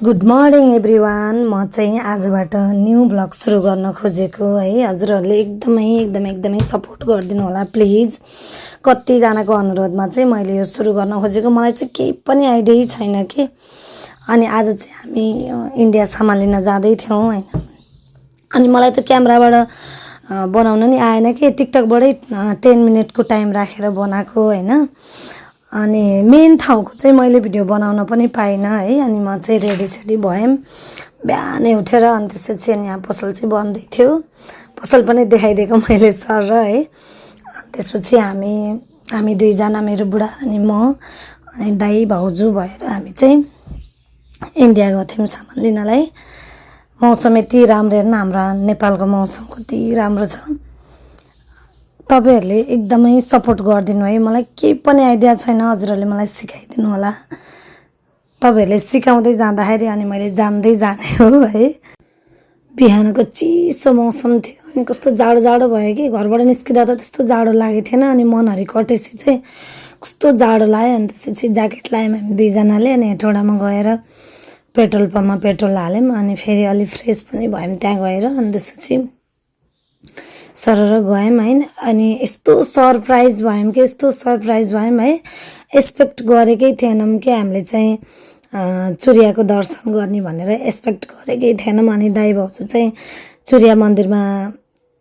Good morning everyone. म चाहिँ आजबाट new blog सुरु गर्न खोजेको है। हजुरहरूले एकदमै सपोर्ट गरिदिनु होला प्लिज। कतिजनाको अनुरोधमा चाहिँ मैले यो सुरु गर्न खोजेको। मलाई चाहिँ केही पनि आइडियै छैन कि। अनि आज चाहिँ हामी इन्डिया सम्हालिन जाँदै थियौँ हैन। अनि मलाई त क्यामेराबाट बनाउन नि आएन कि, टिकटकबाटै 10 मिनटको टाइम राखेर बनाएको हैन। अनि मेन ठाउँको चाहिँ मैले भिडियो बनाउन पनि पाइनँ है। अनि म चाहिँ रेडी भएँ बिहानै उठेर। अनि त्यसपछि यहाँ पसल चाहिँ बन्दै थियो, पसल पनि देखाइदिएको मैले सर र है। त्यसपछि हामी दुईजना, मेरो बुढा अनि म अनि दाइ भाउजू भएर हामी चाहिँ इन्डिया गएको थियौँ सामान लिनलाई। मौसम यति राम्रो हेर्न, हाम्रो नेपालको मौसम कति राम्रो छ। तपाईहरुले एकदमै सपोर्ट गरिदिनु है। मलाई केही पनि आइडिया छैन, हजुरहरूले मलाई सिकाइदिनु होला। तपाईहरुले सिकाउँदै जाँदाखेरि अनि मैले जान्दै जाने हो है। बिहानको चिसो मौसम थियो अनि कस्तो जाडो जाडो भयो कि घरबाट निस्किँदा त त्यस्तो जाडो लागेको थिएन। अनि मनहरी कटेसी चाहिँ कस्तो जाडो लाग्यो। अनि त्यसपछि ज्याकेट लायौँ हामी दुईजनाले। अनि हेटौडामा गएर पेट्रोल पम्पमा पेट्रोल हाल्यौँ। अनि फेरि अलि फ्रेस पनि भयौँ त्यहाँ गएर। अनि त्यसपछि सरर गयौँ हैन। अनि यस्तो सरप्राइज भयौँ कि है। एक्सपेक्ट गरेकै थिएनौँ कि हामीले चाहिँ चुरियाको दर्शन गर्ने भनेर एक्सपेक्ट गरेकै थिएनौँ। अनि दाइ भाउजू चाहिँ चुरिया मन्दिरमा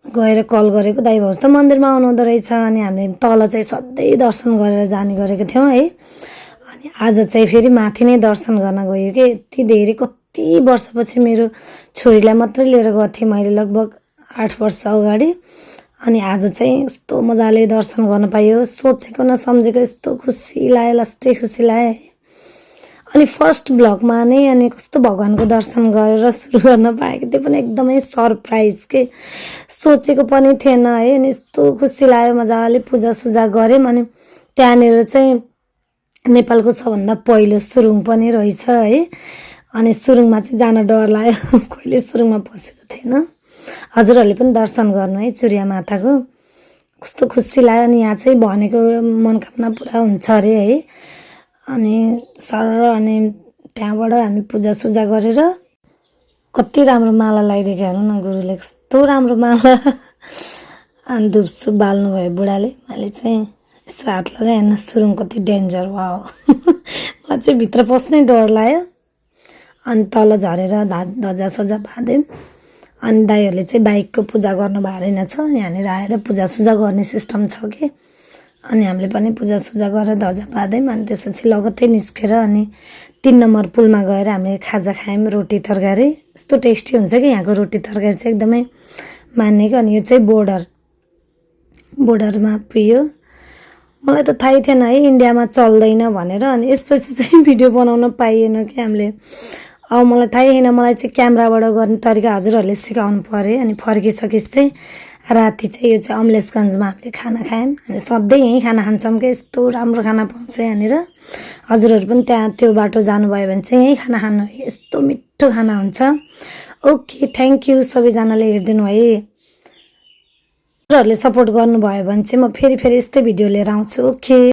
गएर कल गरेको, दाइ भाउजू त मन्दिरमा आउनुहुँदो रहेछ। अनि हामीले तल चाहिँ सधैँ दर्शन गरेर जाने गरेको थियौँ है। अनि आज चाहिँ फेरि माथि नै दर्शन गर्न गयो कि। यति धेरै कति वर्षपछि मेरो छोरीलाई मात्रै लिएर गएको थिएँ मैले, लगभग 8 वर्ष अगाडि। अनि आज चाहिँ यस्तो मजाले दर्शन गर्न पाइयो। सोचेको नसम्झेको यस्तो खुसी लाग्यो, लास्टै खुसी लाग्यो। अनि फर्स्ट ब्लगमा नै अनि कस्तो भगवानको दर्शन गरेर सुरु गर्न पाएको, त्यो पनि एकदमै सरप्राइज के। सोचेको पनि थिएन है। अनि यस्तो खुसी लाग्यो, मजाले पूजासुजा गऱ्यौँ। अनि त्यहाँनिर चाहिँ नेपालको सबभन्दा पहिलो सुरुङ पनि रहेछ है। अनि सुरुङमा चाहिँ जान डर लाग्यो, कहिले सुरुङमा पसेको थिएन। हजुरहरूले पनि दर्शन गर्नु है चुरिया माताको, कस्तो खुसी लाग्यो। अनि यहाँ चाहिँ भनेको मनोकामना पुरा हुन्छ अरे है। अनि सर अनि त्यहाँबाट हामी पूजासुजा गरेर कति राम्रो माला लगाइदिएको हेर्नु न गुरुले, कस्तो राम्रो माला। अनि धुपसुप बाल्नुभयो बुढाले। मैले चाहिँ यसो हात लगाएँ, हेर्न सुरुङ कति डेन्जर वाओ। मलाई चाहिँ भित्र पस्नै डर लाग्यो। अनि तल झरेर ध्वजासजा बाँध्यौँ। अनि दाइहरूले चाहिँ बाइकको पूजा गर्नु भएको रहेनछ, यहाँनिर आएर पूजासुजा गर्ने सिस्टम छ कि। अनि हामीले पनि पूजासुजा गरेर ध्वजा बाँध्यौँ। अनि त्यसपछि लगत्तै निस्केर अनि 3 नम्बर पुलमा गएर हामीले खाजा खायौँ, रोटी तरकारी। यस्तो टेस्टी हुन्छ कि यहाँको रोटी तरकारी चाहिँ एकदमै मानेको। अनि यो चाहिँ बोर्डरमा पियो। मलाई त थाहै थिएन है इन्डियामा चल्दैन भनेर। अनि यसपछि चाहिँ भिडियो बनाउन पाइएन कि हामीले। अब मलाई थाहै छैन, मलाई चाहिँ क्यामेराबाट गर्ने तरिका हजुरहरूले सिकाउनु पर्यो। अनि फर्किसकेपछि चाहिँ राति चाहिँ यो चाहिँ अमलेसगञ्जमा हामीले खाना खायौँ। हामी सधैँ यहीँ खाना खान्छौँ कि, यस्तो राम्रो खाना पाउँछ यहाँनिर। हजुरहरू पनि त्यहाँ त्यो बाटो जानुभयो भने चाहिँ यहीँ खाना खानु है, यस्तो मिठो खाना हुन्छ। ओके, थ्याङ्क यू सबैजनाले हेरिदिनु है। हजुरहरूले सपोर्ट गर्नुभयो भने चाहिँ म फेरि यस्तै भिडियो लिएर आउँछु। ओके।